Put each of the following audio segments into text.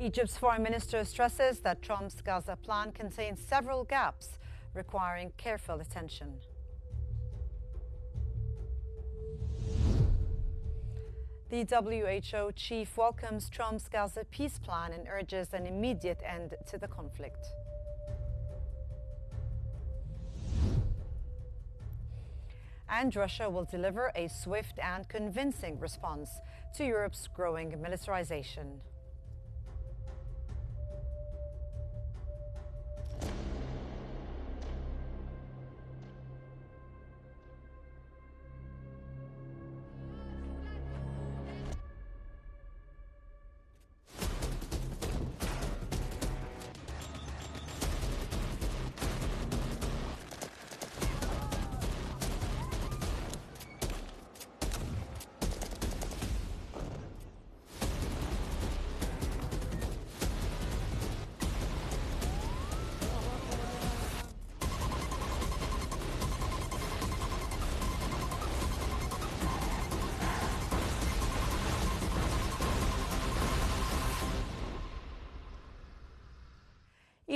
Egypt's foreign minister stresses that Trump's Gaza plan contains several gaps requiring careful attention. The WHO chief welcomes Trump's Gaza peace plan and urges an immediate end to the conflict. And Russia will deliver a swift and convincing response to Europe's growing militarization.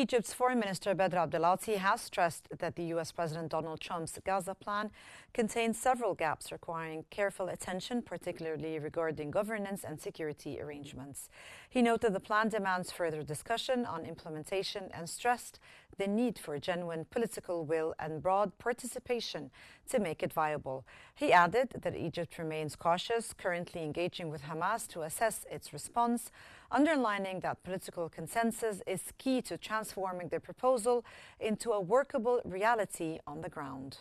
Egypt's Foreign Minister Badr Abdelati has stressed that the U.S. President Donald Trump's Gaza plan contains several gaps requiring careful attention, particularly regarding governance and security arrangements. He noted the plan demands further discussion on implementation and stressed the need for genuine political will and broad participation to make it viable. He added that Egypt remains cautious, currently engaging with Hamas to assess its response, underlining that political consensus is key to transforming the proposal into a workable reality on the ground.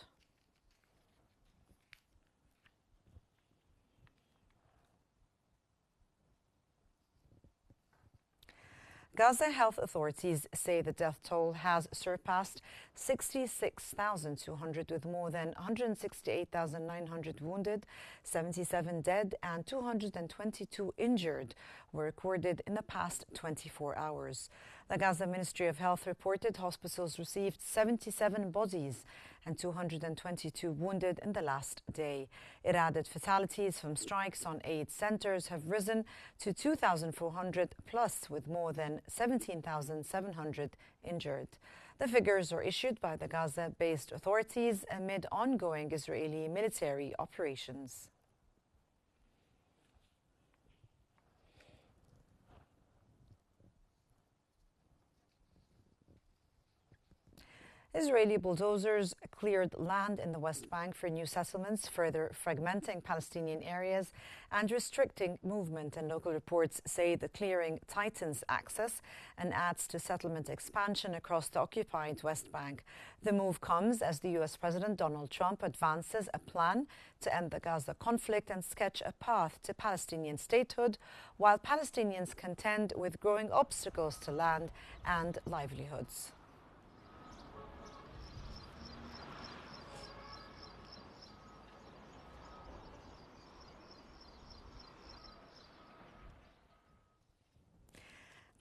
Gaza health authorities say the death toll has surpassed 66,200, with more than 168,900 wounded, 77 dead, and 222 injured were recorded in the past 24 hours. The Gaza Ministry of Health reported hospitals received 77 bodies and 222 wounded in the last day. It added fatalities from strikes on aid centers have risen to 2,400 plus, with more than 17,700 injured. The figures are issued by the Gaza-based authorities amid ongoing Israeli military operations. Israeli bulldozers cleared land in the West Bank for new settlements, further fragmenting Palestinian areas and restricting movement. And local reports say the clearing tightens access and adds to settlement expansion across the occupied West Bank. The move comes as the U.S. President Donald Trump advances a plan to end the Gaza conflict and sketch a path to Palestinian statehood, while Palestinians contend with growing obstacles to land and livelihoods.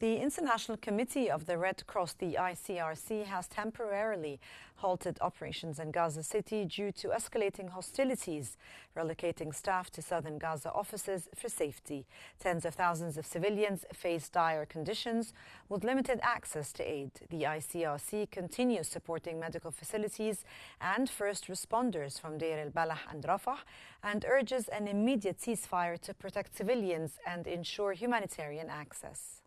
The International Committee of the Red Cross, the ICRC, has temporarily halted operations in Gaza City due to escalating hostilities, relocating staff to southern Gaza offices for safety. Tens of thousands of civilians face dire conditions with limited access to aid. The ICRC continues supporting medical facilities and first responders from Deir el-Balah and Rafah and urges an immediate ceasefire to protect civilians and ensure humanitarian access.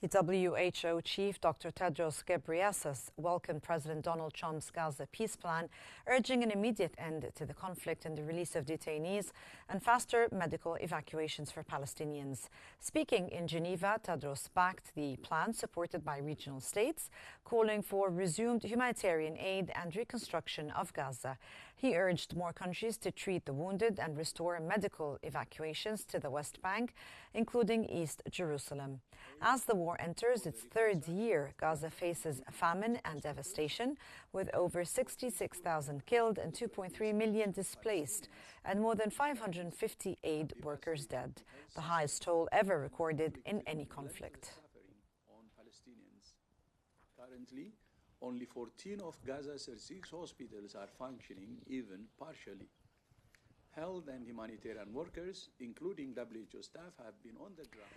The WHO chief, Dr. Tedros Ghebreyesus, welcomed President Donald Trump's Gaza peace plan, urging an immediate end to the conflict and the release of detainees and faster medical evacuations for Palestinians. Speaking in Geneva, Tedros backed the plan supported by regional states, calling for resumed humanitarian aid and reconstruction of Gaza. He urged more countries to treat the wounded and restore medical evacuations to the West Bank, including East Jerusalem. As the war enters its third year, Gaza faces famine and devastation, with over 66,000 killed and 2.3 million displaced, and more than 550 aid workers dead, the highest toll ever recorded in any conflict. Currently, only 14 of Gaza's 6 hospitals are functioning, even partially. Health and humanitarian workers, including WHO staff, have been on the ground.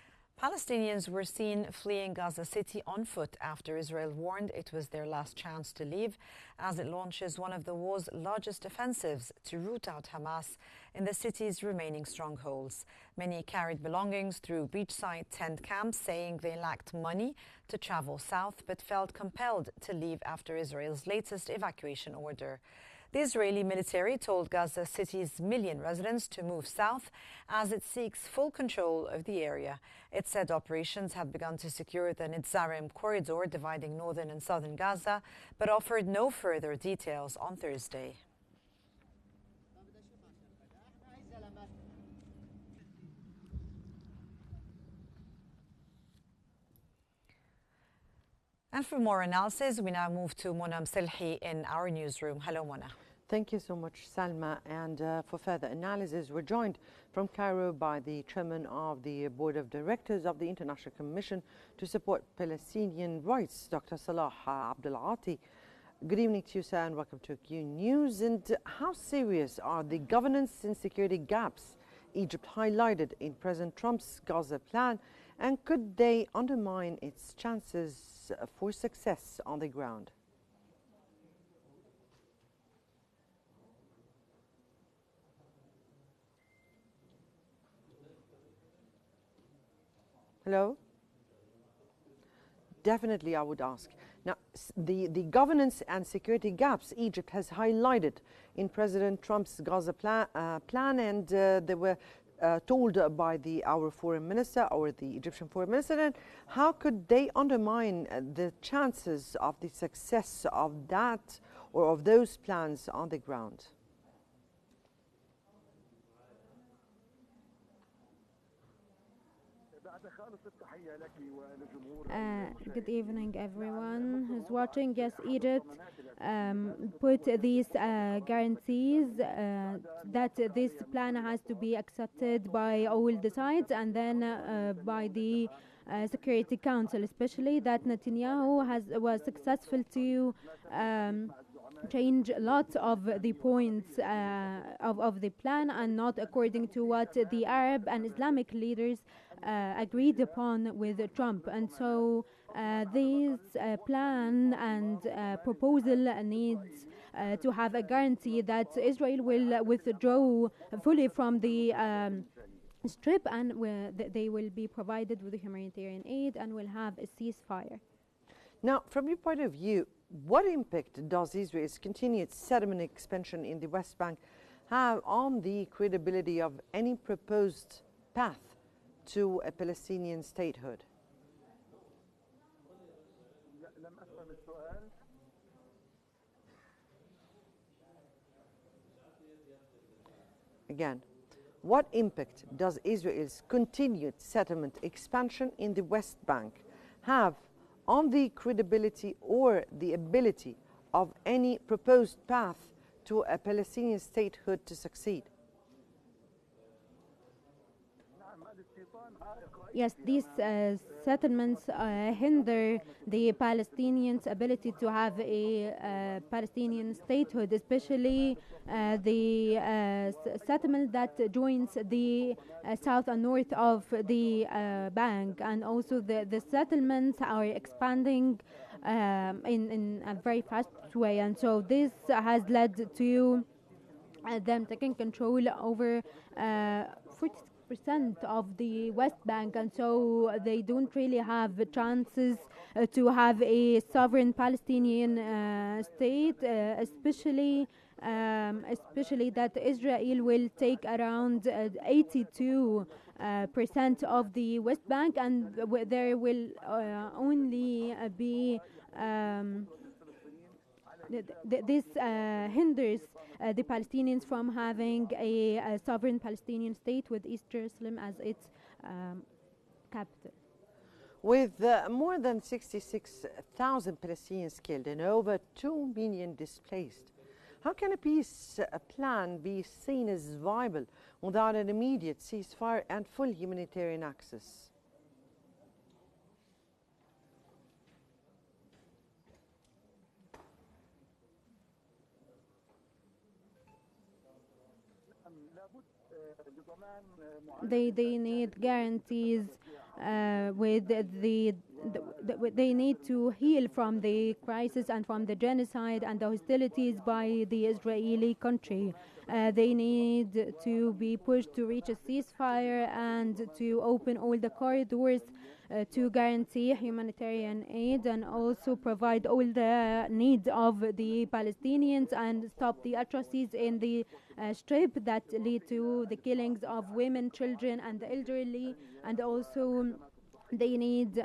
Palestinians were seen fleeing Gaza City on foot after Israel warned it was their last chance to leave as it launches one of the war's largest offensives to root out Hamas in the city's remaining strongholds. Many carried belongings through beachside tent camps, saying they lacked money to travel south but felt compelled to leave after Israel's latest evacuation order. The Israeli military told Gaza City's million residents to move south as it seeks full control of the area. It said operations have begun to secure the Netzarim corridor dividing northern and southern Gaza, but offered no further details on Thursday. And for more analysis, we now move to Mona Mselhi in our newsroom. Hello, Mona. Thank you so much, Salma. And for further analysis, we're joined from Cairo by the chairman of the Board of Directors of the International Commission to Support Palestinian Rights, Dr. Salah Abdel-Ati. Good evening to you, sir, and welcome to Qnews. And how serious are the governance and security gaps Egypt highlighted in President Trump's Gaza plan, and could they undermine its chances for success on the ground? Hello? Definitely, I would ask. Now, the governance and security gaps Egypt has highlighted in President Trump's Gaza plan, and they were told by our foreign minister, or the Egyptian foreign minister, and how could they undermine the chances of the success of that or of those plans on the ground? Good evening, everyone who's watching. Yes, Egypt put these guarantees that this plan has to be accepted by all the sides, and then by the Security Council, especially that Netanyahu was successful to change lots of the points of the plan, and not according to what the Arab and Islamic leaders agreed upon with Trump. And so this plan and proposal needs to have a guarantee that Israel will withdraw fully from the Strip, and they will be provided with humanitarian aid and will have a ceasefire. Now, from your point of view, what impact does Israel's continued settlement expansion in the West Bank have on the credibility of any proposed path to a Palestinian statehood? Again, what impact does Israel's continued settlement expansion in the West Bank have on the credibility or the ability of any proposed path to a Palestinian statehood to succeed? Yes, these settlements hinder the Palestinians' ability to have a Palestinian statehood, especially the settlement that joins the south and north of the bank, and also the settlements are expanding in a very fast way, and so this has led to them taking control over 40% of the West Bank, and so they don't really have chances to have a sovereign Palestinian state, especially that Israel will take around 82% of the West Bank, and there will only be this hinders the Palestinians from having a sovereign Palestinian state with East Jerusalem as its capital. With more than 66,000 Palestinians killed and over 2 million displaced, how can a peace plan be seen as viable without an immediate ceasefire and full humanitarian access? They need guarantees with they need to heal from the crisis and from the genocide and the hostilities by the Israeli country. They need to be pushed to reach a ceasefire and to open all the corridors to guarantee humanitarian aid and also provide all the needs of the Palestinians and stop the atrocities in the strip that lead to the killings of women, children and the elderly. And also they need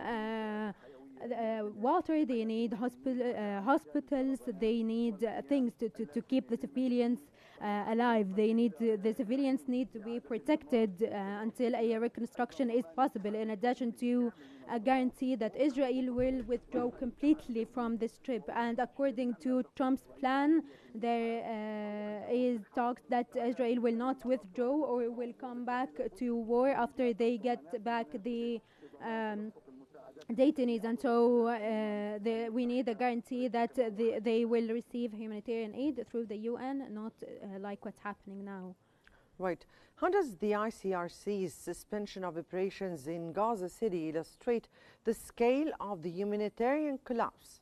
water, they need hospitals, they need things to keep the civilians alive. The civilians need to be protected until a reconstruction is possible, in addition to a guarantee that Israel will withdraw completely from the strip. And according to Trump's plan, there is talks that Israel will not withdraw or will come back to war after they get back the detainees. And so we need a guarantee that they will receive humanitarian aid through the UN, not like what's happening now. Right. How does the ICRC's suspension of operations in Gaza City illustrate the scale of the humanitarian collapse?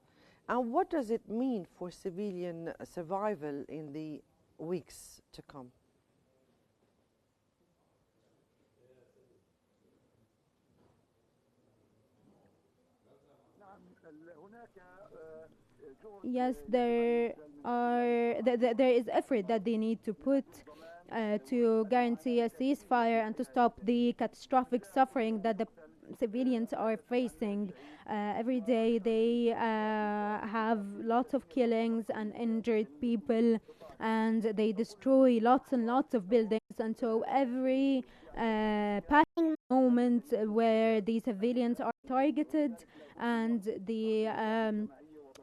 And what does it mean for civilian survival in the weeks to come? Yes, there is effort that they need to put to guarantee a ceasefire and to stop the catastrophic suffering that the civilians are facing. Every day they have lots of killings and injured people, and they destroy lots and lots of buildings. And so every passing moment where the civilians are targeted and the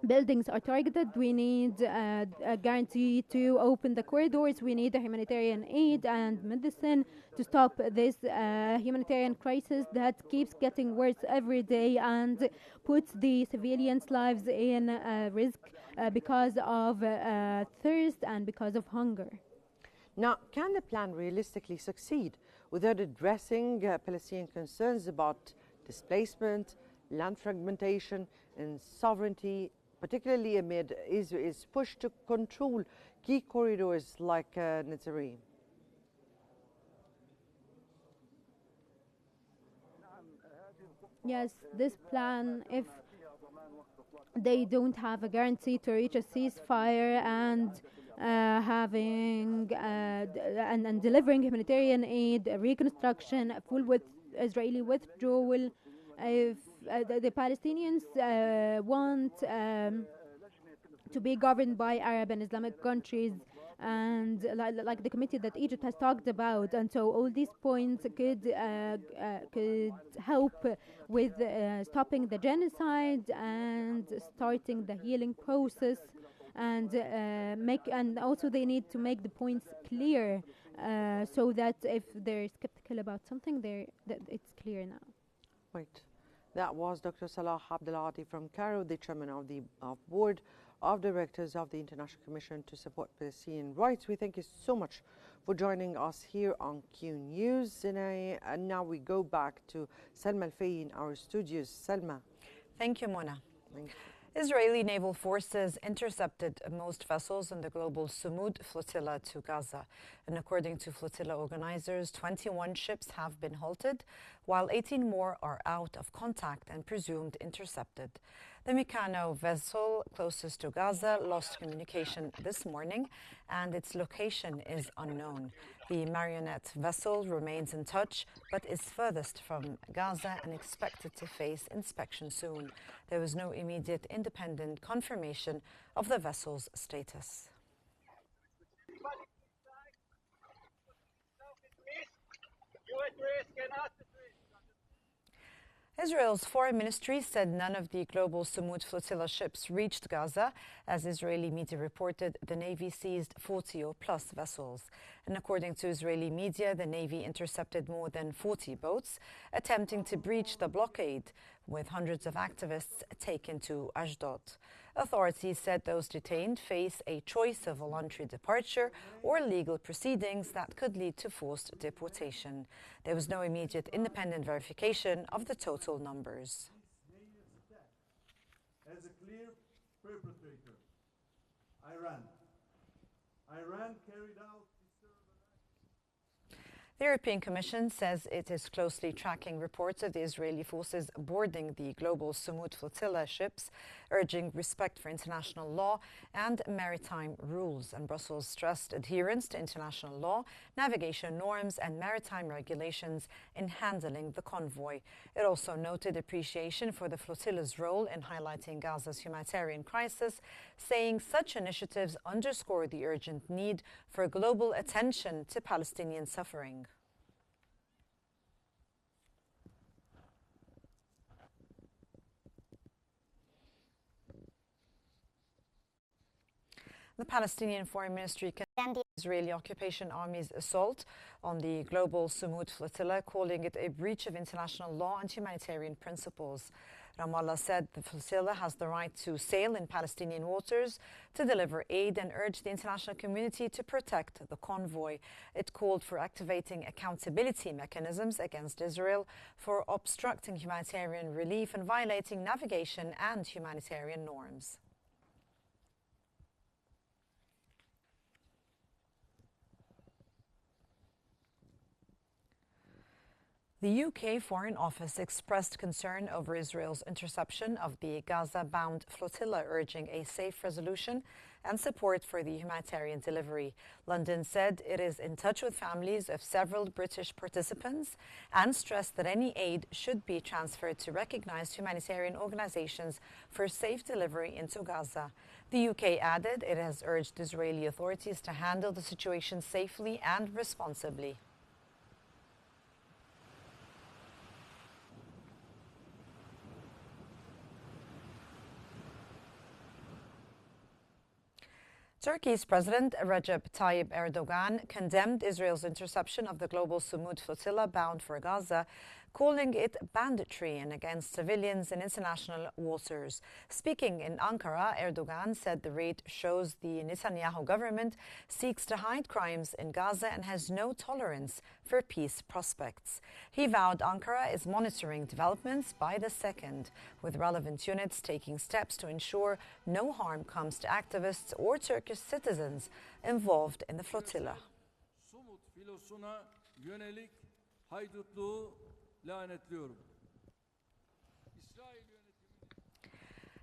buildings are targeted, we need a guarantee to open the corridors. We need a humanitarian aid and medicine to stop this humanitarian crisis that keeps getting worse every day and puts the civilians' lives in risk because of thirst and because of hunger. Now, can the plan realistically succeed without addressing Palestinian concerns about displacement, land fragmentation and sovereignty, particularly amid Israel's push to control key corridors like Netzarim? Yes, this plan, if they don't have a guarantee to reach a ceasefire and having and delivering humanitarian aid, reconstruction, full Israeli withdrawal, if the Palestinians want to be governed by Arab and Islamic countries, and like the committee that Egypt has talked about, and so all these points could help with stopping the genocide and starting the healing process, and also they need to make the points clear so that if they're skeptical about something, that it's clear now. Right. That was Dr. Salah Abdelhadi from Cairo, the chairman of the board of directors of the International Commission to Support Palestinian Rights. We thank you so much for joining us here on Qnews. And now we go back to Salma Al-Fay in our studios. Salma. Thank you, Mona. Thank you. Israeli naval forces intercepted most vessels in the global Sumud flotilla to Gaza. And according to flotilla organizers, 21 ships have been halted, while 18 more are out of contact and presumed intercepted. The Meccano vessel closest to Gaza lost communication this morning, and its location is unknown. The Marionette vessel remains in touch, but is furthest from Gaza and expected to face inspection soon. There was no immediate independent confirmation of the vessel's status. Israel's foreign ministry said none of the global Sumud flotilla ships reached Gaza. As Israeli media reported, the Navy seized 40-plus vessels. And according to Israeli media, the Navy intercepted more than 40 boats attempting to breach the blockade. with hundreds of activists taken to Ashdod. Authorities said those detained face a choice of voluntary departure or legal proceedings that could lead to forced deportation. There was no immediate independent verification of the total numbers. As a clear perpetrator, Iran carried out. The European Commission says it is closely tracking reports of the Israeli forces boarding the global Sumud flotilla ships, urging respect for international law and maritime rules. And Brussels stressed adherence to international law, navigation norms and maritime regulations in handling the convoy. It also noted appreciation for the flotilla's role in highlighting Gaza's humanitarian crisis, saying such initiatives underscore the urgent need for global attention to Palestinian suffering. The Palestinian Foreign Ministry condemned the Israeli occupation army's assault on the global Sumud flotilla, calling it a breach of international law and humanitarian principles. Ramallah said the flotilla has the right to sail in Palestinian waters to deliver aid and urged the international community to protect the convoy. It called for activating accountability mechanisms against Israel for obstructing humanitarian relief and violating navigation and humanitarian norms. The UK Foreign Office expressed concern over Israel's interception of the Gaza-bound flotilla, urging a safe resolution and support for the humanitarian delivery. London said it is in touch with families of several British participants and stressed that any aid should be transferred to recognized humanitarian organizations for safe delivery into Gaza. The UK added it has urged Israeli authorities to handle the situation safely and responsibly. Turkey's President Recep Tayyip Erdogan condemned Israel's interception of the global Sumud flotilla bound for Gaza, calling it banditry and against civilians in international waters. Speaking in Ankara, Erdogan said the raid shows the Netanyahu government seeks to hide crimes in Gaza and has no tolerance for peace prospects. He vowed Ankara is monitoring developments by the second, with relevant units taking steps to ensure no harm comes to activists or Turkish citizens involved in the flotilla. Sumud filosuna yönelik haydutluğu lanetliyorum.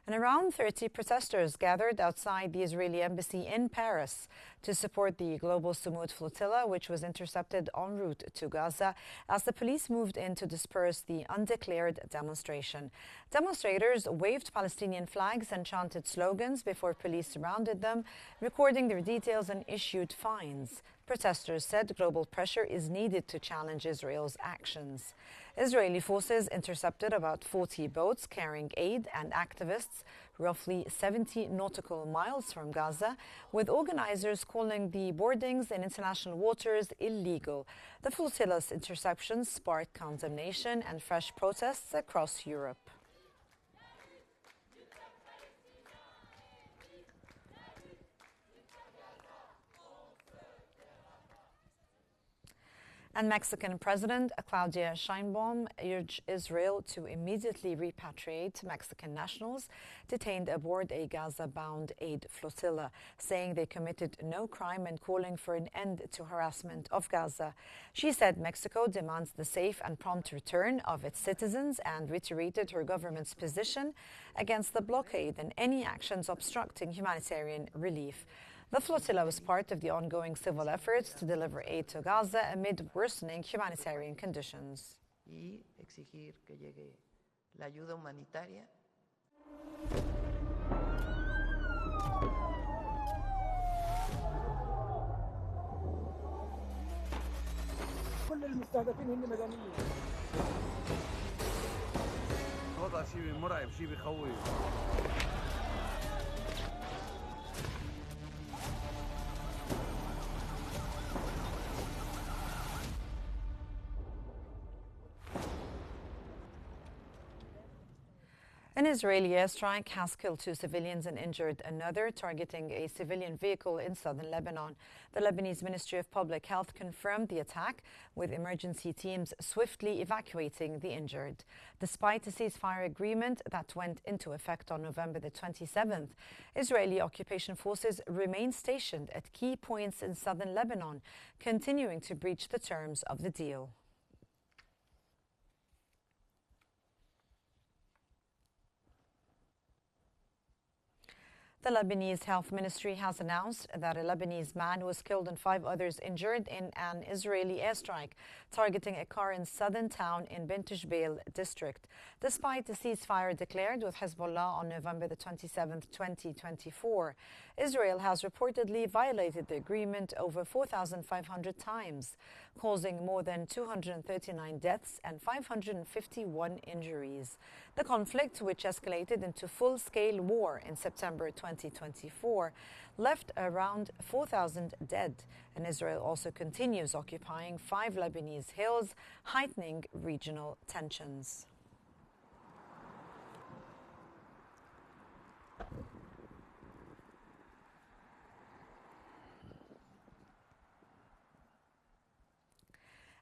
And around 30 protesters gathered outside the Israeli embassy in Paris to support the global Sumud flotilla, which was intercepted en route to Gaza as the police moved in to disperse the undeclared demonstration. Demonstrators waved Palestinian flags and chanted slogans before police surrounded them, recording their details and issued fines. Protesters said global pressure is needed to challenge Israel's actions. Israeli forces intercepted about 40 boats carrying aid and activists roughly 70 nautical miles from Gaza, with organizers calling the boardings in international waters illegal. The flotilla's interception sparked condemnation and fresh protests across Europe. And Mexican President Claudia Sheinbaum urged Israel to immediately repatriate Mexican nationals detained aboard a Gaza-bound aid flotilla, saying they committed no crime and calling for an end to harassment of Gaza. She said Mexico demands the safe and prompt return of its citizens and reiterated her government's position against the blockade and any actions obstructing humanitarian relief. The flotilla was part of the ongoing civil efforts to deliver aid to Gaza amid worsening humanitarian conditions. Y exigir que llegue la ayuda humanitaria. كل المستهدفين هن مدنيين. وضع شيء مرعب، شيء بيخوف. An Israeli airstrike has killed 2 civilians and injured another, targeting a civilian vehicle in southern Lebanon. The Lebanese Ministry of Public Health confirmed the attack, with emergency teams swiftly evacuating the injured. Despite a ceasefire agreement that went into effect on November the 27th, Israeli occupation forces remain stationed at key points in southern Lebanon, continuing to breach the terms of the deal. The Lebanese Health Ministry has announced that a Lebanese man was killed and 5 others injured in an Israeli airstrike targeting a car in southern town in Bint Jbeil district. Despite the ceasefire declared with Hezbollah on November the 27th, 2024, Israel has reportedly violated the agreement over 4,500 times, causing more than 239 deaths and 551 injuries. The conflict, which escalated into full-scale war in September 2024, left around 4,000 dead, and Israel also continues occupying 5 Lebanese hills, heightening regional tensions.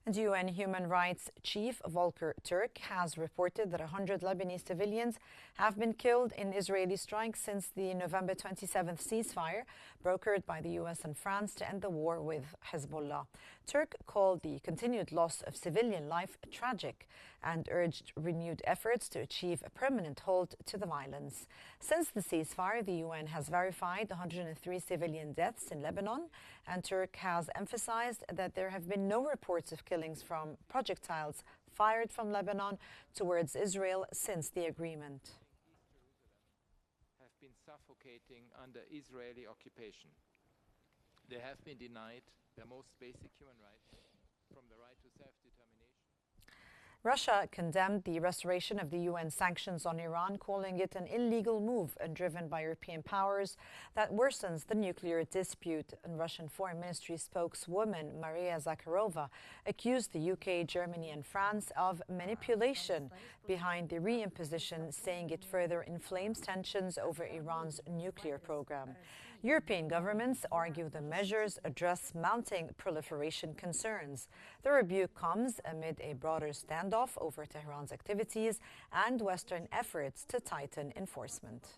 And UN Human Rights Chief Volker Turk has reported that 100 Lebanese civilians have been killed in Israeli strikes since the November 27th ceasefire brokered by the US and France to end the war with Hezbollah. Turk called the continued loss of civilian life tragic and urged renewed efforts to achieve a permanent halt to the violence. Since the ceasefire, the UN has verified 103 civilian deaths in Lebanon, and Turk has emphasized that there have been no reports of killings from projectiles fired from Lebanon towards Israel since the agreement. Have been suffocating under Israeli occupation. They have been denied their most basic human rights, from the right to self-determination. Russia condemned the restoration of the UN sanctions on Iran, calling it an illegal move and driven by European powers that worsens the nuclear dispute. And Russian Foreign Ministry spokeswoman Maria Zakharova accused the UK, Germany and France of manipulation behind the reimposition, saying it further inflames tensions over Iran's nuclear program. European governments argue the measures address mounting proliferation concerns. The rebuke comes amid a broader standoff over Tehran's activities and Western efforts to tighten enforcement.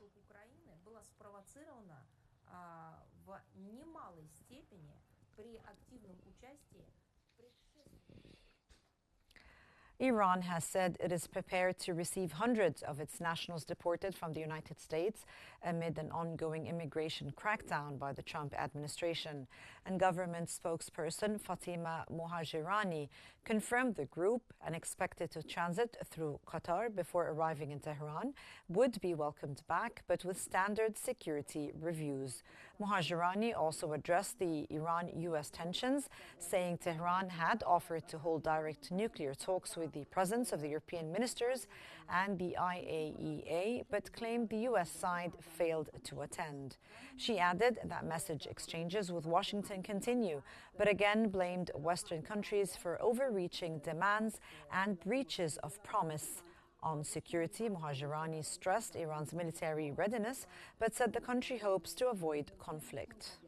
Iran has said it is prepared to receive hundreds of its nationals deported from the United States amid an ongoing immigration crackdown by the Trump administration. And government spokesperson Fatima Mohajirani confirmed the group, and expected to transit through Qatar before arriving in Tehran, would be welcomed back, but with standard security reviews. Mohajirani also addressed the Iran-US tensions, saying Tehran had offered to hold direct nuclear talks with the presence of the European ministers and the IAEA, but claimed the US side failed to attend. She added that message exchanges with Washington continue, but again blamed Western countries for overreaching demands and breaches of promise. On security, Mohajirani stressed Iran's military readiness, but said the country hopes to avoid conflict.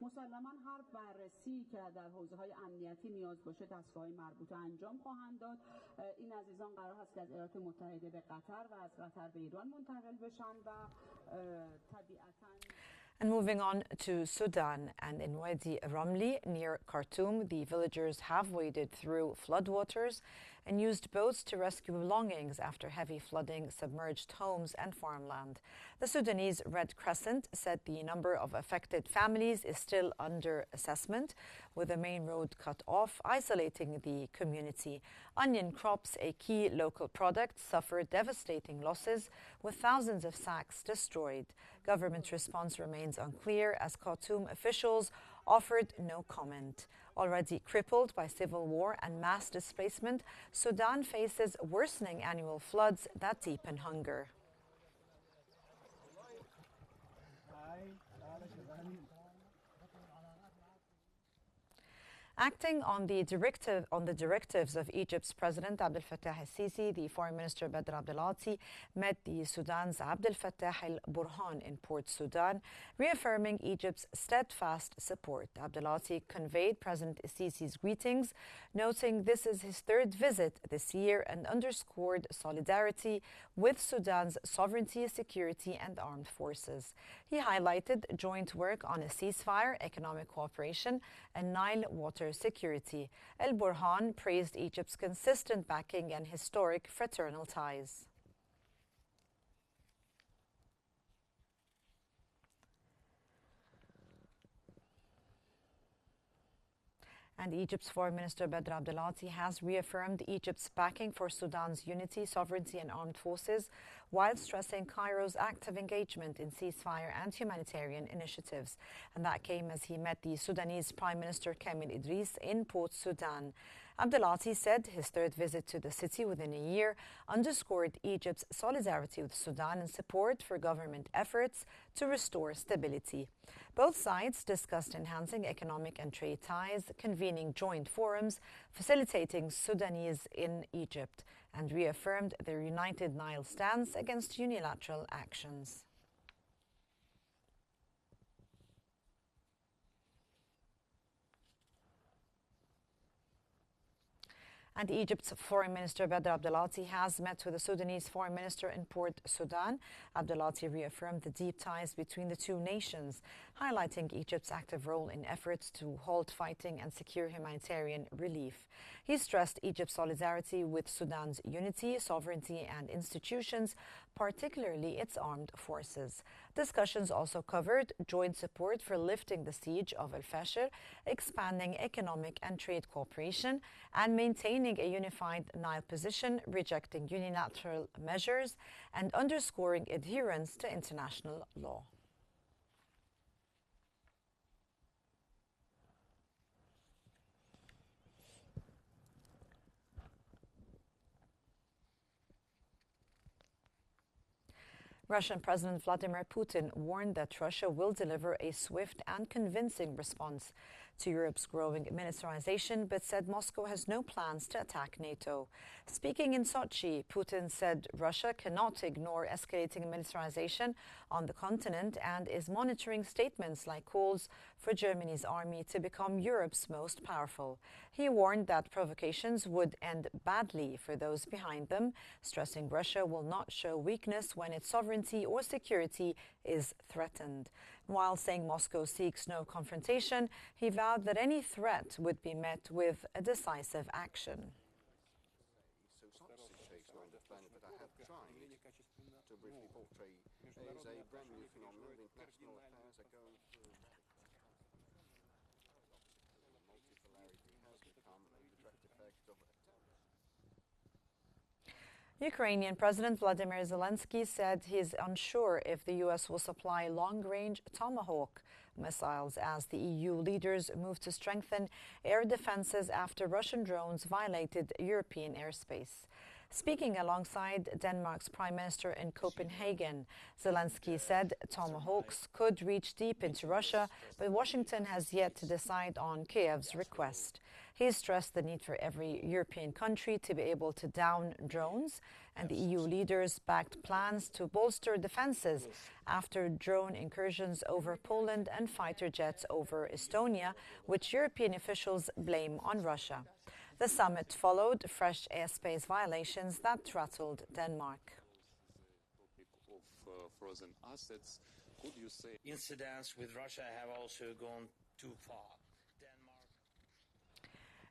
مسلماً هر بررسی که در حوزه‌های امنیتی نیاز باشه دستگاه مربوطه انجام خواهند داد. این عزیزان قرار هست که از ایالات متحده به قطر و از قطر به ایران منتقل بشن و طبیعتاً. And moving on to Sudan, and in Wadi Ramli near Khartoum, the villagers have waded through floodwaters and used boats to rescue belongings after heavy flooding submerged homes and farmland. The Sudanese Red Crescent said the number of affected families is still under assessment, with the main road cut off, isolating the community. Onion crops, a key local product, suffered devastating losses, with thousands of sacks destroyed. Government response remains unclear, as Khartoum officials offered no comment. Already crippled by civil war and mass displacement, Sudan faces worsening annual floods that deepen hunger. Acting on the directives of Egypt's President Abdel Fattah el-Sisi, the Foreign Minister Badr Abdelati met the Sudan's Abdel Fattah el-Burhan in Port Sudan, reaffirming Egypt's steadfast support. Abdelati conveyed President Sisi's greetings, noting this is his third visit this year, and underscored solidarity with Sudan's sovereignty, security and armed forces. He highlighted joint work on a ceasefire, economic cooperation and Nile water security. El-Burhan praised Egypt's consistent backing and historic fraternal ties. And Egypt's Foreign Minister Badr Abdelati has reaffirmed Egypt's backing for Sudan's unity, sovereignty and armed forces, while stressing Cairo's active engagement in ceasefire and humanitarian initiatives. And that came as he met the Sudanese Prime Minister Kamel Idris in Port Sudan. Abdelati said his third visit to the city within a year underscored Egypt's solidarity with Sudan and support for government efforts to restore stability. Both sides discussed enhancing economic and trade ties, convening joint forums, facilitating Sudanese in Egypt, and reaffirmed their united Nile stance against unilateral actions. And Egypt's Foreign Minister Badr Abdelati has met with the Sudanese Foreign Minister in Port Sudan. Abdelati reaffirmed the deep ties between the two nations, highlighting Egypt's active role in efforts to halt fighting and secure humanitarian relief. He stressed Egypt's solidarity with Sudan's unity, sovereignty and institutions, particularly its armed forces. Discussions also covered joint support for lifting the siege of Al-Fashir, expanding economic and trade cooperation, and maintaining a unified Nile position, rejecting unilateral measures, and underscoring adherence to international law. Russian President Vladimir Putin warned that Russia will deliver a swift and convincing response to Europe's growing militarization, but said Moscow has no plans to attack NATO. Speaking in Sochi, Putin said Russia cannot ignore escalating militarization on the continent and is monitoring statements like calls for Germany's army to become Europe's most powerful. He warned that provocations would end badly for those behind them, stressing Russia will not show weakness when its sovereignty or security is threatened. While saying Moscow seeks no confrontation, he vowed that any threat would be met with a decisive action. Ukrainian President Vladimir Zelensky said he is unsure if the U.S. will supply long-range Tomahawk missiles as the EU leaders move to strengthen air defenses after Russian drones violated European airspace. Speaking alongside Denmark's Prime Minister in Copenhagen, Zelensky said Tomahawks could reach deep into Russia, but Washington has yet to decide on Kiev's request. He stressed the need for every European country to be able to down drones, and the EU leaders backed plans to bolster defenses after drone incursions over Poland and fighter jets over Estonia, which European officials blame on Russia. The summit followed fresh airspace violations that rattled Denmark. Frozen assets, could you say incidents with Russia have also gone too far?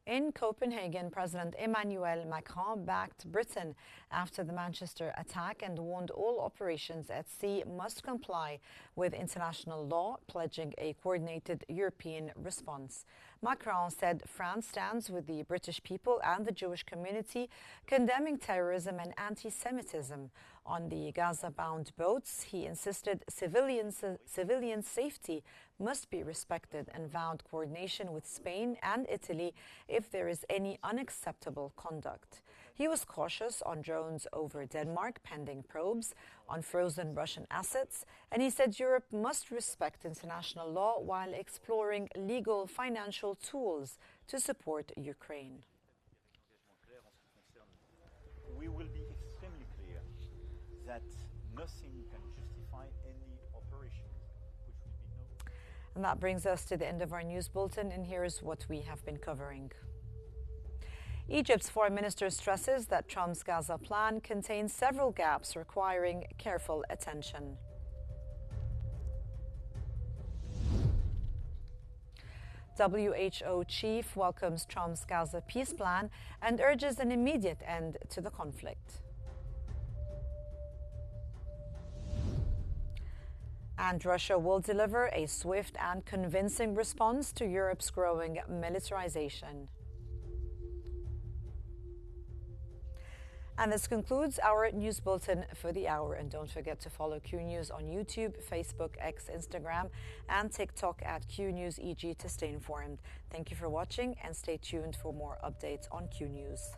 In Copenhagen, President Emmanuel Macron backed Britain after the Manchester attack and warned all operations at sea must comply with international law, pledging a coordinated European response. Macron said France stands with the British people and the Jewish community, condemning terrorism and anti-Semitism. On the Gaza-bound boats, he insisted civilian safety must be respected and vowed coordination with Spain and Italy if there is any unacceptable conduct. He was cautious on drones over Denmark pending probes, on frozen Russian assets, and he said Europe must respect international law while exploring legal financial tools to support Ukraine. We will be extremely clear that nothing can justify any operation which will be no. And that brings us to the end of our news bulletin, and here's what we have been covering. Egypt's foreign minister stresses that Trump's Gaza plan contains several gaps requiring careful attention. WHO chief welcomes Trump's Gaza peace plan and urges an immediate end to the conflict. And Russia will deliver a swift and convincing response to Europe's growing militarization. And this concludes our news bulletin for the hour. And don't forget to follow Q News on YouTube, Facebook, X, Instagram, and TikTok at Q News EG to stay informed. Thank you for watching and stay tuned for more updates on Q News.